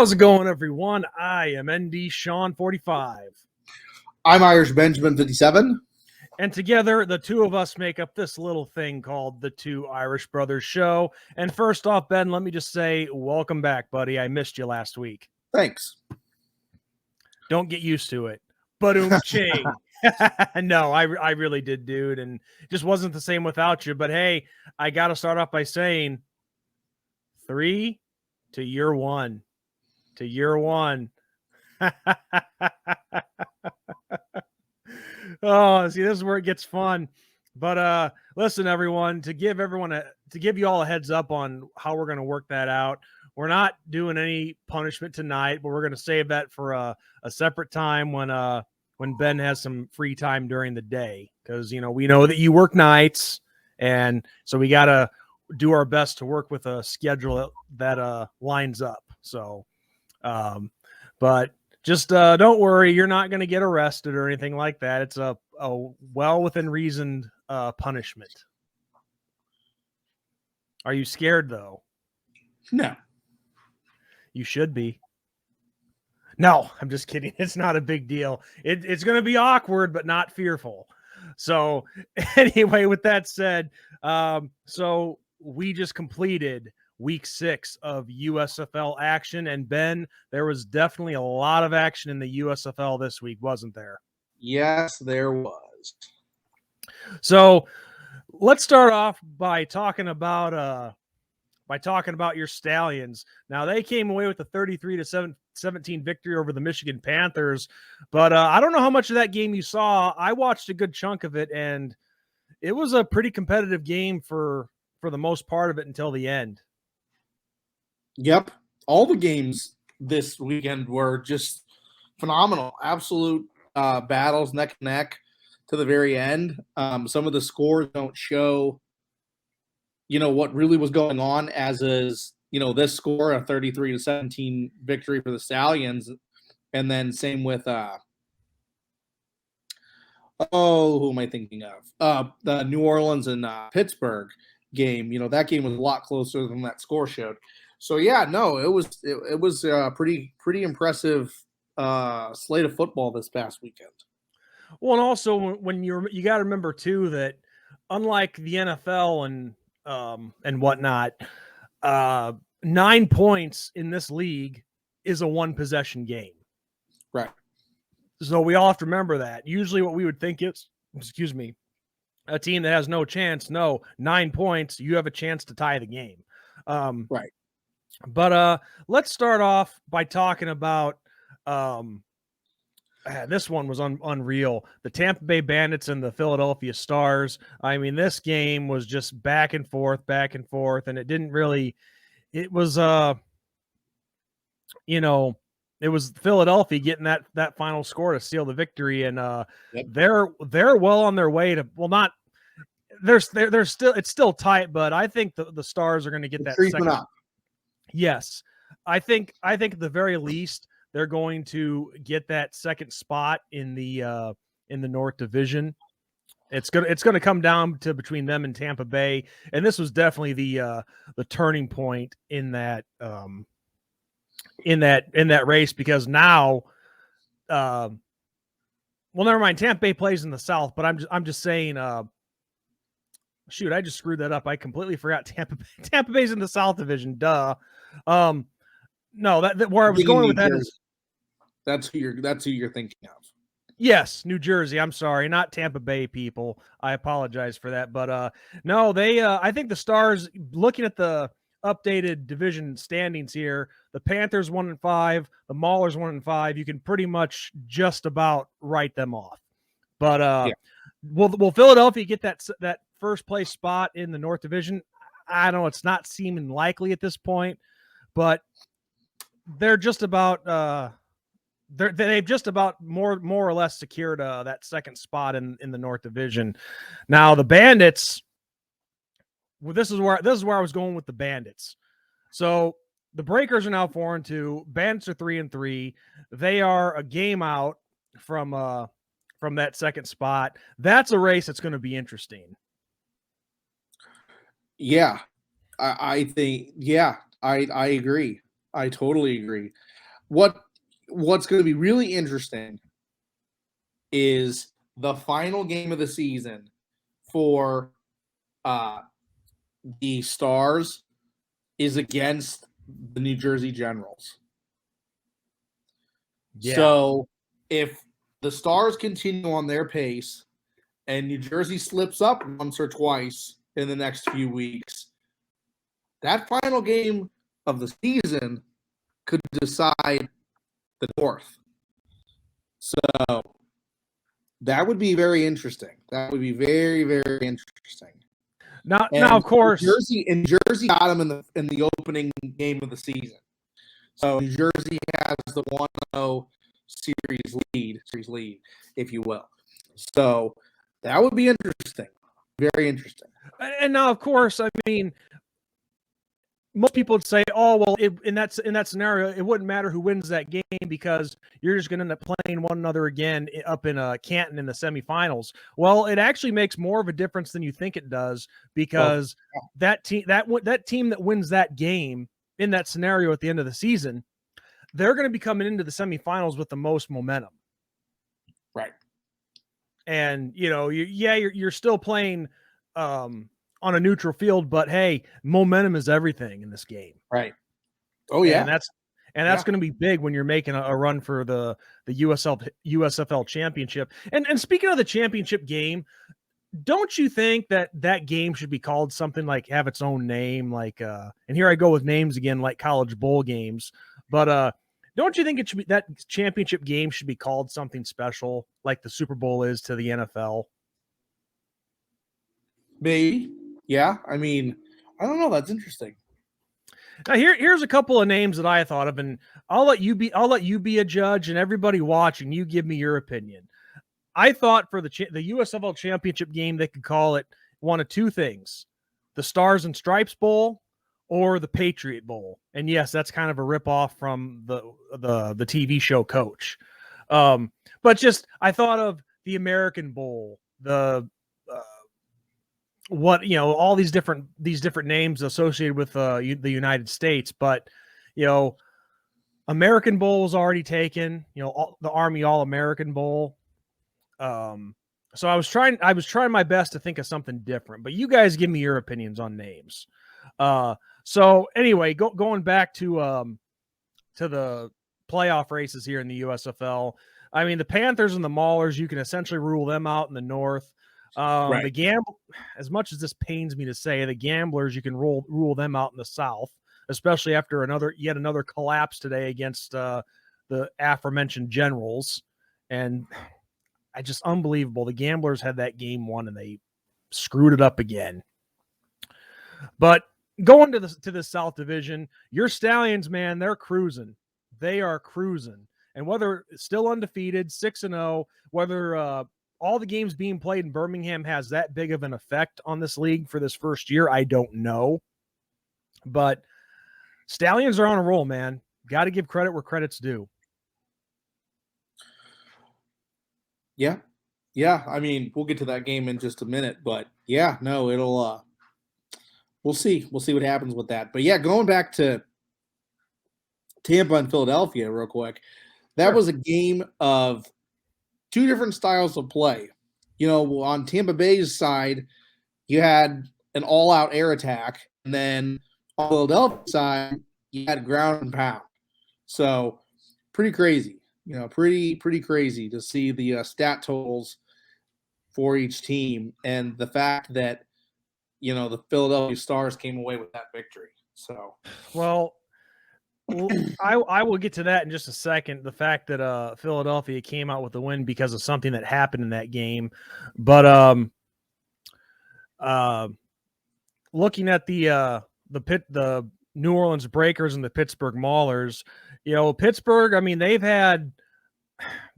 How's it going, everyone? I am ND Sean 45. I'm Irish Benjamin 57. And together, the two of us make up this little thing called the Two Irish Brothers Show. And first off, Ben, let me just say, welcome back, buddy. I missed you last week. Thanks. Don't get used to it. Ching. No, I really did, dude. And it just wasn't the same without you. But hey, I got to start off by saying 3 to year one. To year one. Oh, see, this is where it gets fun. But listen, everyone, to give you all a heads up on how we're going to work that out. We're not doing any punishment tonight, but we're going to save that for a separate time when Ben has some free time during the day, because we know that you work nights, and so we got to do our best to work with a schedule that lines up. So, but just don't worry, you're not going to get arrested or anything like that. It's a well within reasoned punishment. Are you scared though? No. You should be. No, I'm just kidding. It's not a big deal. It's going to be awkward, but not fearful. So anyway, with that said, so we just completed week 6 of USFL action. And Ben, there was definitely a lot of action in the USFL this week, wasn't there? Yes, there was. So let's start off by talking about your Stallions. Now, they came away with a 33-17 victory over the Michigan Panthers, but I don't know how much of that game you saw. I watched a good chunk of it, and it was a pretty competitive game for the most part of it until the end. Yep. All the games this weekend were just phenomenal. Absolute battles, neck and neck to the very end. Some of the scores don't show what really was going on, as is, this score, a 33-17 victory for the Stallions. And then same with, who am I thinking of? The New Orleans and Pittsburgh game. That game was a lot closer than that score showed. So yeah, no, it was a pretty impressive slate of football this past weekend. Well, and also when you got to remember too that unlike the NFL and whatnot, 9 points in this league is a 1-possession game. Right. So we all have to remember that. Usually what we would think is, a team that has no chance. No, 9 points, you have a chance to tie the game. Right. But let's start off by talking about this one was unreal. The Tampa Bay Bandits and the Philadelphia Stars. I mean, this game was just back and forth, and it didn't really. It was it was Philadelphia getting that final score to seal the victory, and Yep. they're well on their way to. Well, not. They're still, it's still tight, but I think the Stars are going to get that second. Up. Yes, I think at the very least they're going to get that second spot in the North Division. It's gonna come down to between them and Tampa Bay, and this was definitely the turning point in that race, because now, well, never mind. Tampa Bay plays in the South, but I'm just saying. Shoot, I just screwed that up. I completely forgot Tampa Bay's in the South Division. Duh. No, that where I was going with that is that's who you're thinking of. Yes, New Jersey. I'm sorry, not Tampa Bay, people. I apologize for that. But no, they I think the Stars, looking at the updated division standings here, the Panthers 1-5, the Maulers 1-5, you can pretty much just about write them off. But Yeah. Will Philadelphia get that first place spot in the North Division? I don't know. It's not seeming likely at this point, but they're just about they've just about more or less secured that second spot in the North Division. Now the Bandits. Well, this is where I was going with the Bandits. So the Breakers are now 4-2. Bandits are 3-3. They are a game out from that second spot. That's a race that's going to be interesting. Yeah, I think, yeah, I agree. I totally agree. what's going to be really interesting is the final game of the season for the Stars is against the New Jersey Generals. Yeah. So if the Stars continue on their pace and New Jersey slips up once or twice in the next few weeks, that final game of the season could decide the North. So that would be very interesting. That would be very, very interesting. Now, of course, Jersey got them in the opening game of the season. So New Jersey has the 1-0 series lead, if you will. So that would be interesting. Very interesting. And now, of course, I mean, most people would say, "Oh, well, in that scenario, it wouldn't matter who wins that game because you're just going to end up playing one another again up in Canton in the semifinals." Well, it actually makes more of a difference than you think it does because that team that wins that game in that scenario at the end of the season, they're going to be coming into the semifinals with the most momentum. Right. And you're still playing on a neutral field, but hey, momentum is everything in this game. Right. Oh yeah. And that's going to be big when you're making a run for the USFL championship. And speaking of the championship game, don't you think that game should be called something like, have its own name, like and here I go with names again, like college bowl games, but don't you think it should be, that championship game should be called something special like the Super Bowl is to the NFL? Maybe. Yeah. I mean, I don't know. That's interesting. Now here's a couple of names that I thought of, and I'll let you be a judge, and everybody watching, you give me your opinion. I thought for the USFL championship game, they could call it one of two things: the Stars and Stripes Bowl or the Patriot Bowl. And yes, that's kind of a ripoff from the TV show Coach. But just, I thought of the American Bowl, the all these different names associated with the United States, but American Bowl was already taken, the Army All-American Bowl. So I was trying my best to think of something different, but you guys give me your opinions on names. So anyway, going back to the playoff races here in the USFL. I mean, the Panthers and the Maulers, you can essentially rule them out in the North. Right. As much as this pains me to say, the Gamblers, you can rule them out in the South, especially after yet another collapse today against the aforementioned Generals. And just unbelievable. The Gamblers had that game won and they screwed it up again. But going to the South Division, your Stallions, man, they're cruising. They are cruising. And whether it's still undefeated, 6-0, whether all the games being played in Birmingham has that big of an effect on this league for this first year, I don't know. But Stallions are on a roll, man. Got to give credit where credit's due. Yeah. Yeah. I mean, we'll get to that game in just a minute, but yeah, no, it'll, we'll see. We'll see what happens with that. But yeah, going back to Tampa and Philadelphia real quick, that was a game of two different styles of play. On Tampa Bay's side, you had an all-out air attack, and then on Philadelphia's side, you had ground and pound. So pretty crazy. Pretty crazy to see the stat totals for each team, and the fact that the Philadelphia Stars came away with that victory. So, well, I will get to that in just a second. The fact that Philadelphia came out with the win because of something that happened in that game, but looking at the New Orleans Breakers and the Pittsburgh Maulers, Pittsburgh, I mean, they've had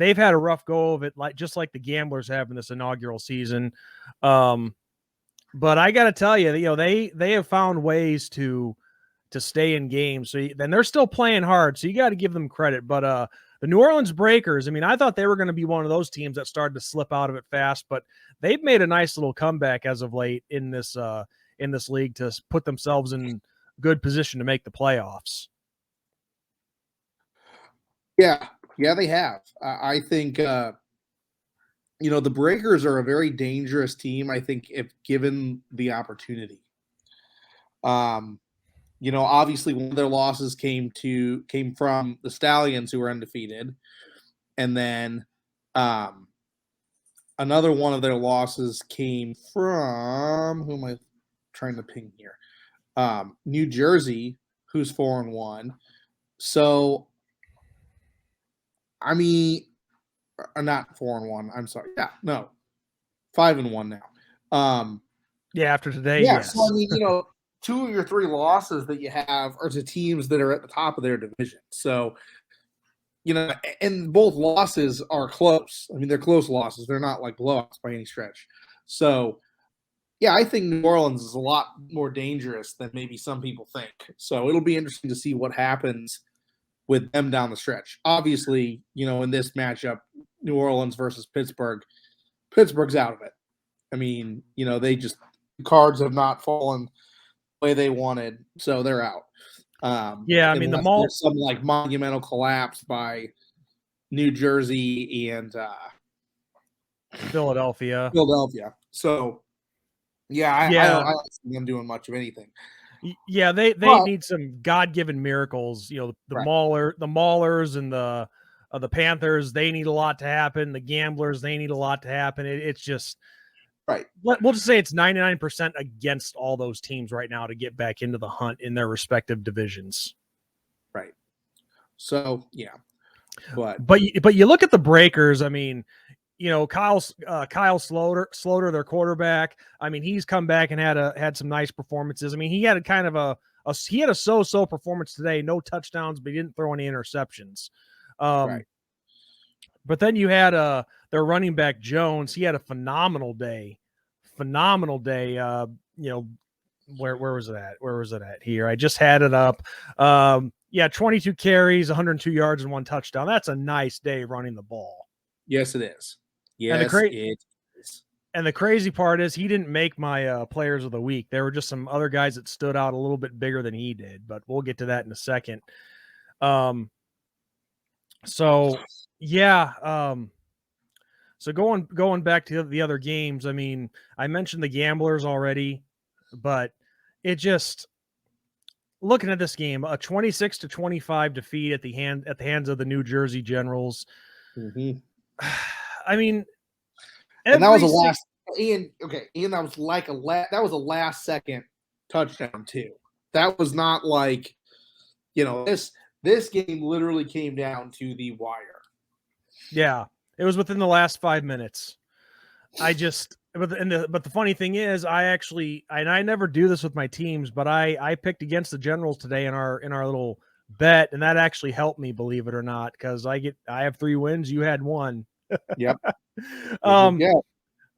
a rough go of it, just like the Gamblers have in this inaugural season. But I got to tell you, they have found ways to stay in games. So then they're still playing hard. So you got to give them credit. But the New Orleans Breakers, I mean, I thought they were going to be one of those teams that started to slip out of it fast, but they've made a nice little comeback as of late in this league to put themselves in good position to make the playoffs. Yeah, they have. I think the Breakers are a very dangerous team. I think if given the opportunity. Obviously one of their losses came from the Stallions, who were undefeated, and then another one of their losses came from, who am I trying to ping here? New Jersey, who's 4-1. So, I mean, not 4-1. I'm sorry. Yeah, no, 5-1 now. Yeah, after today, Yeah. yes. So I mean, two of your three losses that you have are to teams that are at the top of their division. So, and both losses are close. I mean, they're close losses. They're not like blowouts by any stretch. So, yeah, I think New Orleans is a lot more dangerous than maybe some people think. So it'll be interesting to see what happens with them down the stretch. Obviously, in this matchup, New Orleans versus Pittsburgh, Pittsburgh's out of it. I mean, the cards have not fallen the way they wanted, so they're out. Yeah, I mean there's some like monumental collapse by New Jersey and Philadelphia. So, yeah, I don't see them doing much of anything. Yeah, they need some God-given miracles. The right. Maulers and the Panthers, they need a lot to happen. The Gamblers, they need a lot to happen. It's just right. We'll just say it's 99% against all those teams right now to get back into the hunt in their respective divisions. Right. So yeah, but you look at the Breakers. I mean, Kyle Sloter, their quarterback. I mean, he's come back and had some nice performances. I mean, he had a kind of he had a so-so performance today. No touchdowns, but he didn't throw any interceptions. Right. But then you had their running back Jones. He had a phenomenal day. Where was it at? Where was it at? Here, I just had it up. 22 carries, 102 yards, and 1 touchdown. That's a nice day running the ball. Yes, it is. Yes, it is. And the crazy part is he didn't make my players of the week. There were just some other guys that stood out a little bit bigger than he did, but we'll get to that in a second. So going back to the other games, I mean, I mentioned the Gamblers already, but it just, looking at this game, a 26-25 defeat at the hands of the New Jersey Generals. Mm-hmm. I mean, and that was Ian, that was like that was a last second touchdown too. That was not like, this game literally came down to the wire. Yeah, it was within the last 5 minutes. But the funny thing is, I never do this with my teams, but I picked against the Generals today in our little bet, and that actually helped me, believe it or not, because I have 3 wins. You had 1. Yep.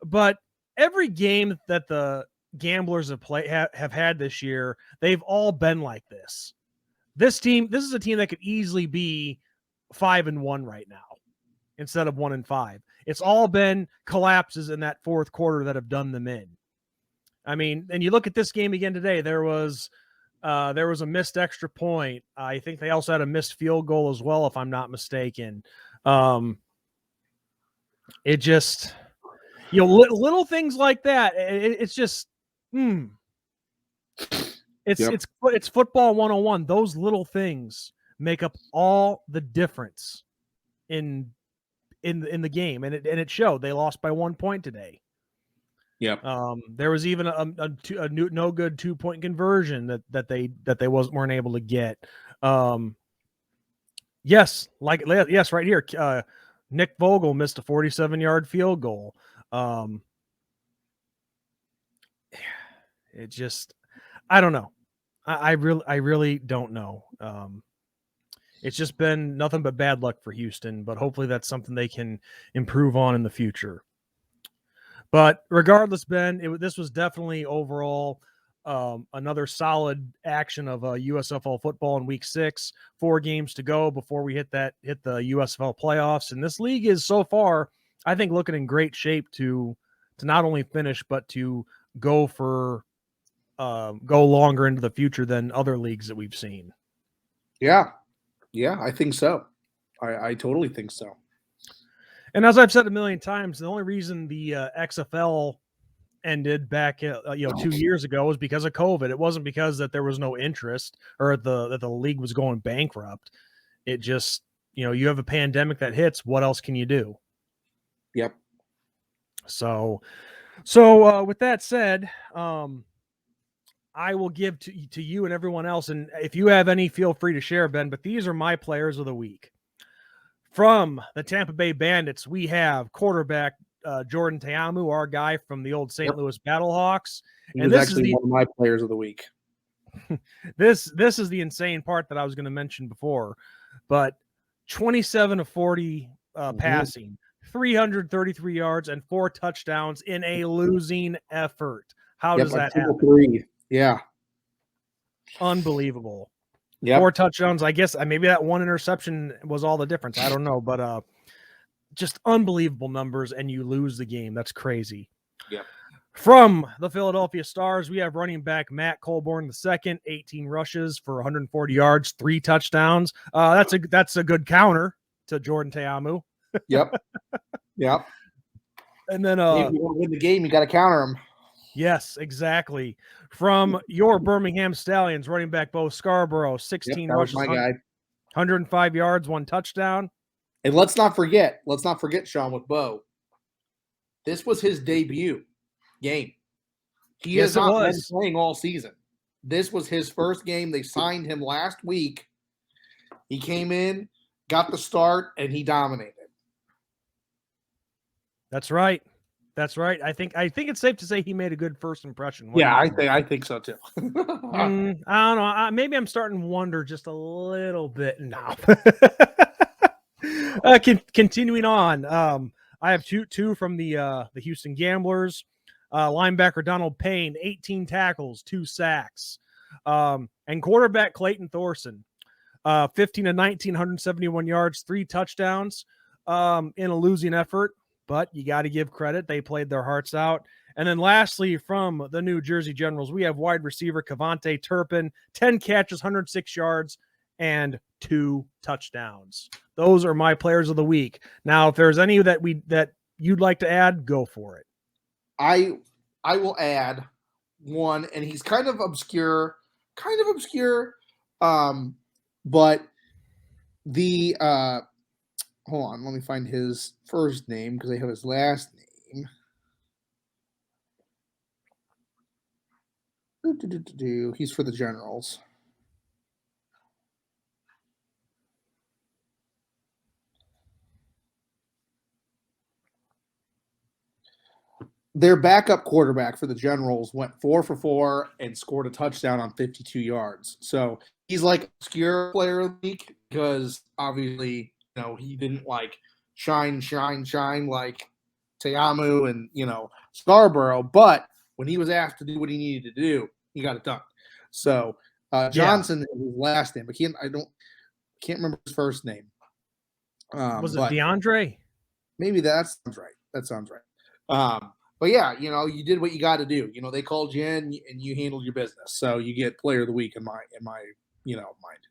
But every game that the Gamblers have had this year, they've all been like this. This is a team that could easily be 5-1 right now instead of 1-5. It's all been collapses in that fourth quarter that have done them in. I mean, and you look at this game again today, there was a missed extra point. I think they also had a missed field goal as well, if I'm not mistaken. It just, little things like that. It's just, it's football 101. Those little things make up all the difference in the game, and it showed. They lost by 1 point today. Yep. There was even a no good 2-point conversion that they weren't able to get. Yes, right here. Nick Vogel missed a 47-yard field goal. It just, I don't know. I really don't know. It's just been nothing but bad luck for Houston, but hopefully that's something they can improve on in the future. But regardless, Ben, this was definitely overall another solid action of USFL football in Week 6. 4 games to go before we hit the USFL playoffs, and this league is so far, I think, looking in great shape to not only finish but to go longer into the future than other leagues that we've seen. Yeah, I think so. I totally think so. And as I've said a million times, the only reason the XFL ended back 2 years ago was because of COVID. It wasn't because that there was no interest or that the league was going bankrupt. It just, you have a pandemic that hits. What else can you do? Yep. So with that said, I will give to you and everyone else, and if you have any, feel free to share, Ben. But these are my players of the week. From the Tampa Bay Bandits, we have quarterback Jordan Ta'amu, our guy from the old St. Louis Battlehawks. He was actually one of my players of the week. This is the insane part that I was going to mention before, but 27 of 40 passing, 333 yards, and 4 touchdowns in a losing effort. How does that happen? Yeah. Unbelievable. Yep. 4 touchdowns. I guess maybe that 1 interception was all the difference. I don't know, but just unbelievable numbers, and you lose the game. That's crazy. Yep. From the Philadelphia Stars, we have running back Matt Colborn II, 18 rushes for 140 yards, 3 touchdowns. That's a good counter to Jordan Ta'amu. Yep. Yep. And then if you want to win the game, you got to counter him. Yes, exactly. From your Birmingham Stallions, running back Bo Scarborough, 16 rushes, 105 yards, 1 touchdown. And let's not forget, Sean, with Bo. This was his debut game. He has not been playing all season. This was his first game. They signed him last week. He came in, got the start, and he dominated. That's right. That's right. I think it's safe to say he made a good first impression. Yeah, I think so too. I don't know. Maybe I'm starting to wonder just a little bit now. Continuing on, I have two from the Houston Gamblers. Linebacker Donald Payne, 18 tackles, 2 sacks. And quarterback Clayton Thorson, 15 to 19, 171 yards, 3 touchdowns in a losing effort. But you got to give credit. They played their hearts out. And then lastly, from the New Jersey Generals, we have wide receiver Kavontae Turpin, 10 catches, 106 yards, and 2 touchdowns. Those are my players of the week. Now, if there's any that you'd like to add, go for it. I will add one, and he's kind of obscure. But the hold on, let me find his first name because I have his last name. He's for the Generals. Their backup quarterback for the Generals went 4 for 4 and scored a touchdown on 52 yards. So he's like obscure player of the week because obviously, he didn't like shine like Ta'amu and, Scarborough. But when he was asked to do what he needed to do, he got it done. So Johnson is his last name. I can't remember his first name. Was it DeAndre? Maybe that sounds right. But yeah, you did what you got to do. They called you in and you handled your business. So you get player of the week in my mind.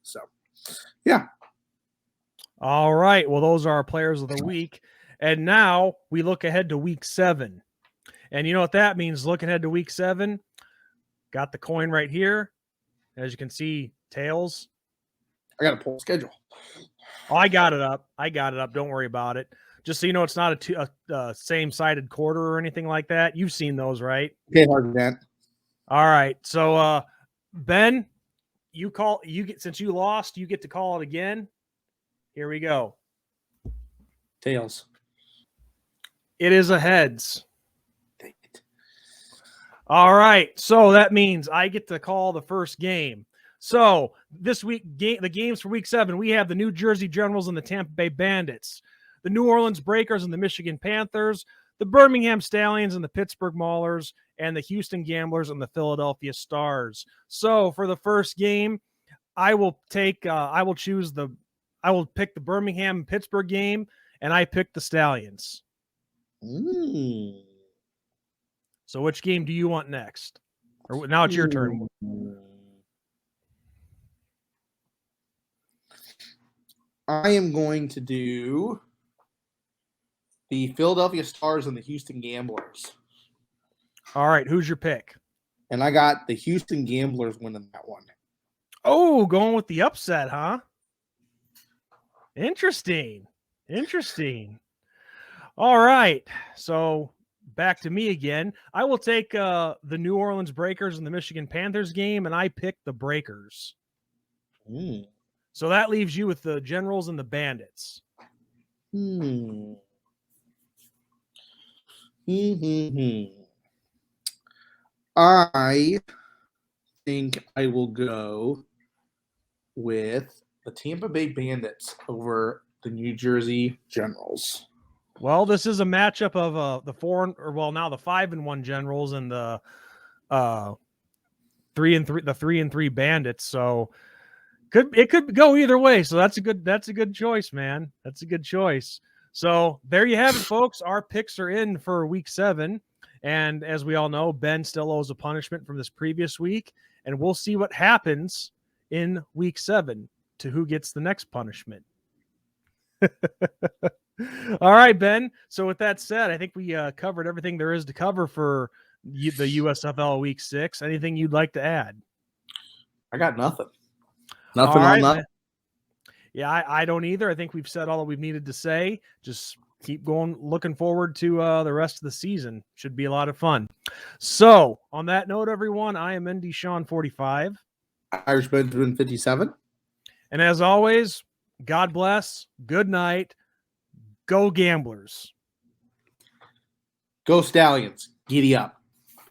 So yeah. All right. Well, those are our players of the week. And now we look ahead to week 7. And you know what that means? Looking ahead to week 7. Got the coin right here. As you can see, tails. I got to pull the schedule. Oh, I got it up. Don't worry about it. Just so you know, it's not a same-sided quarter or anything like that. You've seen those, right? Okay, hard that. All right. So, Ben, since you lost, you get to call it again. Here we go. Tails. It is a heads. Dang it. All right. So that means I get to call the first game. So this week, the games for week 7, we have the New Jersey Generals and the Tampa Bay Bandits, the New Orleans Breakers and the Michigan Panthers, the Birmingham Stallions and the Pittsburgh Maulers, and the Houston Gamblers and the Philadelphia Stars. So for the first game, I will pick the Birmingham and Pittsburgh game, and I pick the Stallions. So which game do you want next? Or now it's your turn. I am going to do the Philadelphia Stars and the Houston Gamblers. All right, who's your pick? And I got the Houston Gamblers winning that one. Oh, going with the upset, huh? Interesting. All right, so back to me again. I will take the New Orleans Breakers and the Michigan Panthers game, and I pick the Breakers. So that leaves you with the Generals and the Bandits. I think I will go with the Tampa Bay Bandits over the New Jersey Generals. Well, this is a matchup of the 5-1 Generals and the 3-3 Bandits. So it could go either way. So that's a good choice, man. That's a good choice. So there you have it, folks. Our picks are in for week 7. And as we all know, Ben still owes a punishment from this previous week. And we'll see what happens in week 7 to who gets the next punishment. All right, Ben. So with that said, I think we covered everything there is to cover for the USFL Week 6. Anything you'd like to add? I got nothing. Nothing on that. Yeah, I don't either. I think we've said all that we've needed to say. Just keep going. Looking forward to the rest of the season. Should be a lot of fun. So on that note, everyone, I am ND Sean 45. Irish Benjamin 57. And as always, God bless. Good night. Go Gamblers. Go Stallions. Giddy up.